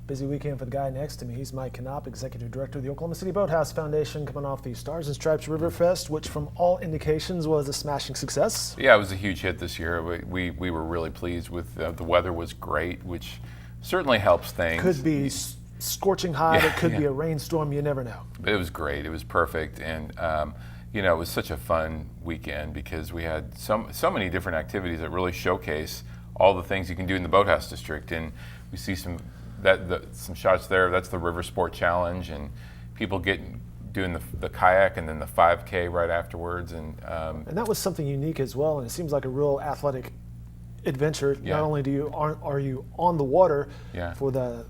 Busy weekend for the guy next to me. He's Mike Knopp, Executive Director of the Oklahoma City Boathouse Foundation, coming off the Stars and Stripes River Fest, which from all indications was a smashing success. Yeah, it was a huge hit this year. We were really pleased with the weather was great, which certainly helps things. Could be scorching hot, it could be a rainstorm, you never know. It was great, it was perfect, and it was such a fun weekend because we had so many different activities that really showcase all the things you can do in the Boathouse District, and we see some shots there. That's the Riversport Challenge, and people doing the kayak and then the 5K right afterwards, and that was something unique as well. And it seems like a real athletic adventure. Yeah. Not only are you on the water for the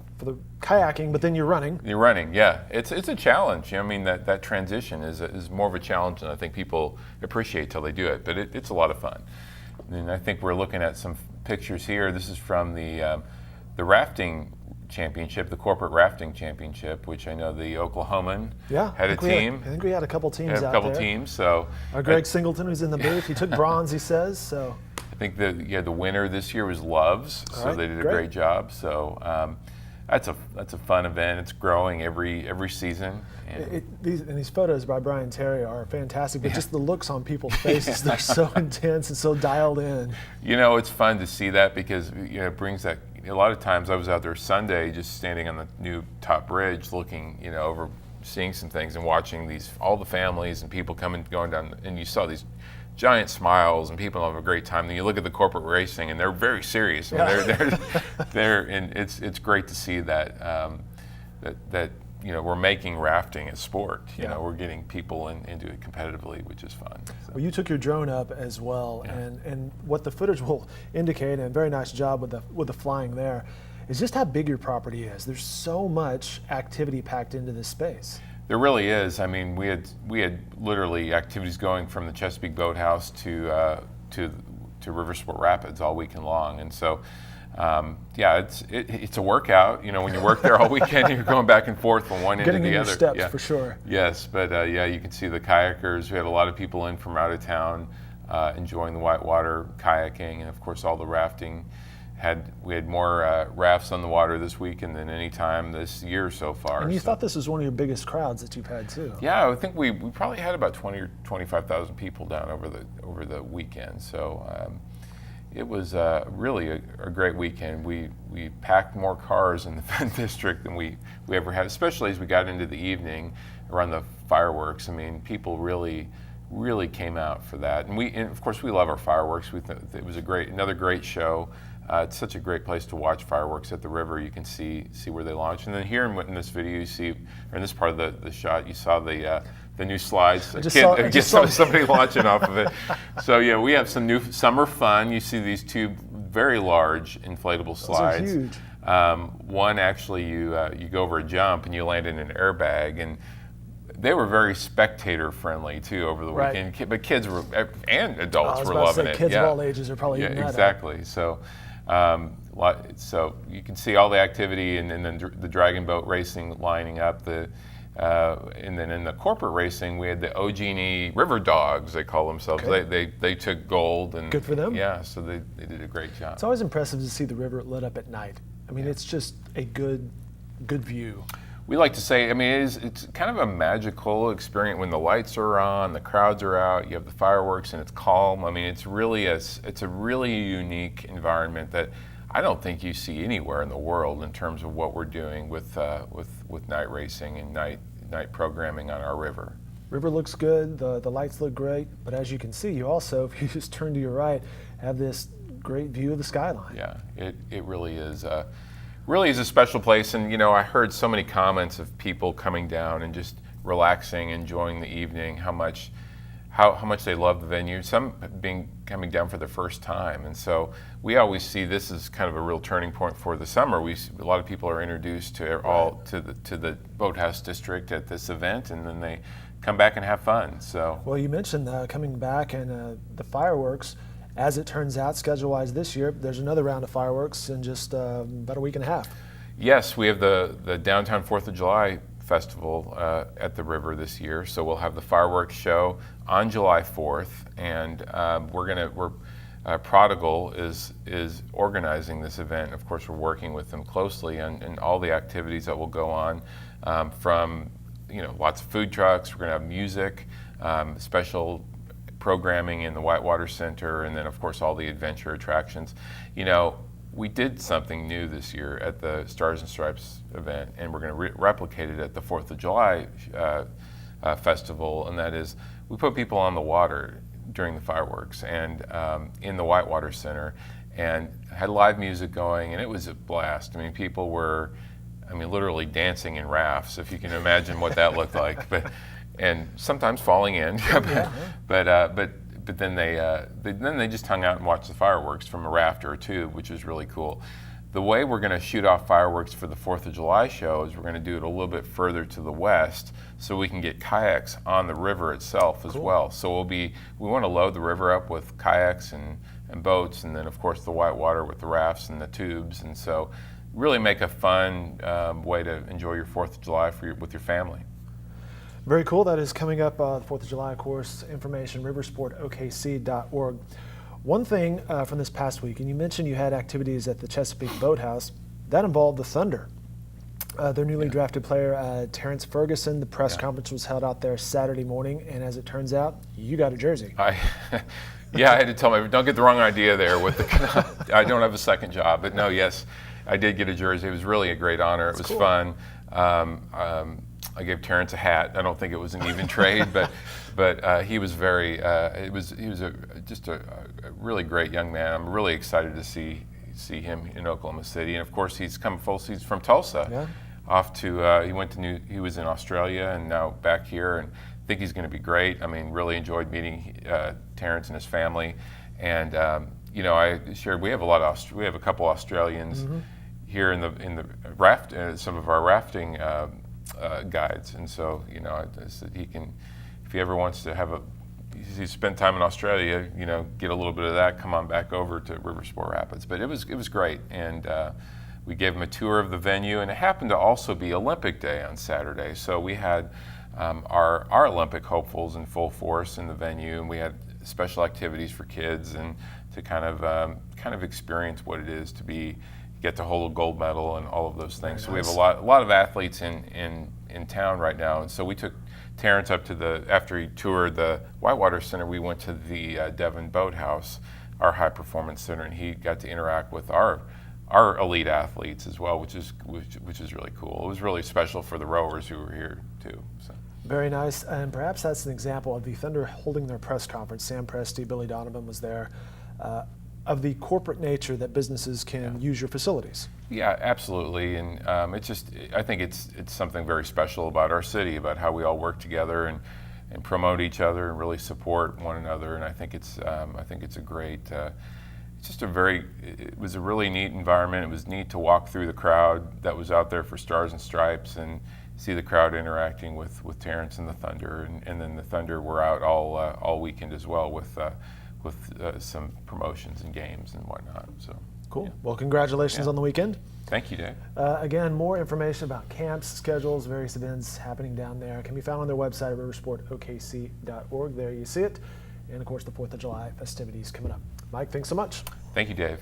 kayaking, but then you're running. You're running, yeah. It's a challenge. I mean, that transition is more of a challenge than I think people appreciate till they do it. But it's a lot of fun. And I think we're looking at some pictures here. This is from the rafting championship, the corporate rafting championship, which I know the Oklahoman had a team. I think we had a couple teams out there. teams. So our Greg Singleton, who's in the booth, he took bronze, he says. So I think the winner this year was Loves, so they did a great job. So that's a fun event. It's growing every season. And these photos by Brian Terry are fantastic, but just the looks on people's faces, they're so intense and so dialed in. It's fun to see that because it brings that. A lot of times I was out there Sunday just standing on the new top bridge looking, over seeing some things and watching all the families and people going down, and you saw these giant smiles and people have a great time. Then you look at the corporate racing and they're very serious. And they're and it's great to see that we're making rafting a sport. We're getting people into it competitively, which is fun. So. Well, you took your drone up as well, and what the footage will indicate, and a very nice job with the flying there, is just how big your property is. There's so much activity packed into this space. There really is. I mean, we had literally activities going from the Chesapeake Boathouse to Riversport Rapids all weekend long, and so. It's a workout. When you work there all weekend, you're going back and forth from one end to the other. Getting in your steps for sure. Yes, but you can see the kayakers. We had a lot of people in from out of town enjoying the whitewater kayaking, and of course all the rafting. We had more rafts on the water this weekend than any time this year so far. And you thought this was one of your biggest crowds that you've had too. Yeah, I think we probably had about 20 or 25,000 people down over the weekend. So. It was really a great weekend. We packed more cars in the Fenn District than we ever had, especially as we got into the evening around the fireworks. I mean, people really came out for that. And of course we love our fireworks. It was another great show. It's such a great place to watch fireworks at the river. You can see where they launch. And then here in this video, you see, or in this part of the shot, you saw the new slides. Somebody launching off of it. So yeah, we have some are fun. You see these two very large inflatable slides. Those are huge. One actually, you go over a jump and you land in an airbag, and they were very spectator friendly too over the weekend. But kids and adults were loving it. Kids of all ages are probably eating that exactly. up. So you can see all the activity, and then the dragon boat racing lining up. And then in the corporate racing, we had the OG&E River Dogs, they call themselves. Okay. They took gold. And good for them. Yeah, so they did a great job. It's always impressive to see the river lit up at night. I mean, it's just a good view. We like to say, I mean, it's kind of a magical experience when the lights are on, the crowds are out, you have the fireworks, and it's calm. I mean, it's a really unique environment that I don't think you see anywhere in the world in terms of what we're doing with night racing and night programming on our river. River looks good, the lights look great, but as you can see, you also, if you just turn to your right, have this great view of the skyline. Yeah, it really is. Really is a special place, and I heard so many comments of people coming down and just relaxing, enjoying the evening, how much they love the venue. Some coming down for the first time, and so we always see this as kind of a real turning point for the summer. A lot of people are introduced to the Boathouse District at this event, and then they come back and have fun. So well, you mentioned coming back and the fireworks. As it turns out, schedule-wise this year, there's another round of fireworks in just about a week and a half. Yes, we have the downtown 4th of July festival at the river this year. So we'll have the fireworks show on July 4th, and we're Prodigal is organizing this event. Of course, we're working with them closely on all the activities that will go on, from lots of food trucks. We're going to have music, special programming in the Whitewater Center, and then of course all the adventure attractions. We did something new this year at the Stars and Stripes event, and we're going to replicate it at the 4th of July festival, and that is we put people on the water during the fireworks and in the Whitewater Center, and had live music going, and it was a blast. I mean, people were, literally dancing in rafts, if you can imagine what that looked like, and sometimes falling in, but then they just hung out and watched the fireworks from a raft or a tube, which was really cool. The way we're going to shoot off fireworks for the 4th of July show is we're going to do it a little bit further to the west so we can get kayaks on the river itself as well. So we want to load the river up with kayaks and boats, and then of course the whitewater with the rafts and the tubes, and so really make a fun way to enjoy your 4th of July with your family. Very cool. That is coming up the 4th of July, of course. Information, riversportokc.org. One thing from this past week, and you mentioned you had activities at the Chesapeake Boathouse, that involved the Thunder. Their newly drafted player, Terrence Ferguson. The press conference was held out there Saturday morning, and as it turns out, you got a jersey. I had to tell my, don't get the wrong idea there with the, I don't have a second job, but no, yes, I did get a jersey. It was really a great honor. It was cool. Fun. I gave Terrence a hat. I don't think it was an even trade, but he was very. He was just a really great young man. I'm really excited to see him in Oklahoma City, and of course he's come full. He's from Tulsa, off to he was in Australia and now back here, and I think he's going to be great. Really enjoyed meeting Terrence and his family, and I shared we have a couple Australians here in the raft, some of our rafting guides, and so I said he can, if he ever wants to he spent time in Australia, get a little bit of that, come on back over to Riversport Rapids. But it was great, and we gave him a tour of the venue, and it happened to also be Olympic Day on Saturday, so we had our Olympic hopefuls in full force in the venue, and we had special activities for kids and to kind of experience what it is to get to hold a gold medal and all of those things. Very nice. So we have a lot of athletes in town right now, and so we took Terrence up to after he toured the Whitewater Center, we went to the Devon Boathouse, our high performance center, and he got to interact with our elite athletes as well, which is really cool. It was really special for the rowers who were here too. So. Very nice, and perhaps that's an example of the Thunder holding their press conference. Sam Presti, Billy Donovan was there. Of the corporate nature that businesses can use your facilities. Yeah, absolutely, and I think it's something very special about our city, about how we all work together and promote each other and really support one another. And I think it's a great. It was a really neat environment. It was neat to walk through the crowd that was out there for Stars and Stripes and see the crowd interacting with Terrence and the Thunder, and then the Thunder were out all weekend as well with some promotions and games and whatnot. So cool. Yeah. Well, congratulations on the weekend. Thank you, Dave. Again, more information about camps, schedules, various events happening down there can be found on their website at riversportokc.org. There you see it. And of course, the 4th of July festivities coming up. Mike, thanks so much. Thank you, Dave.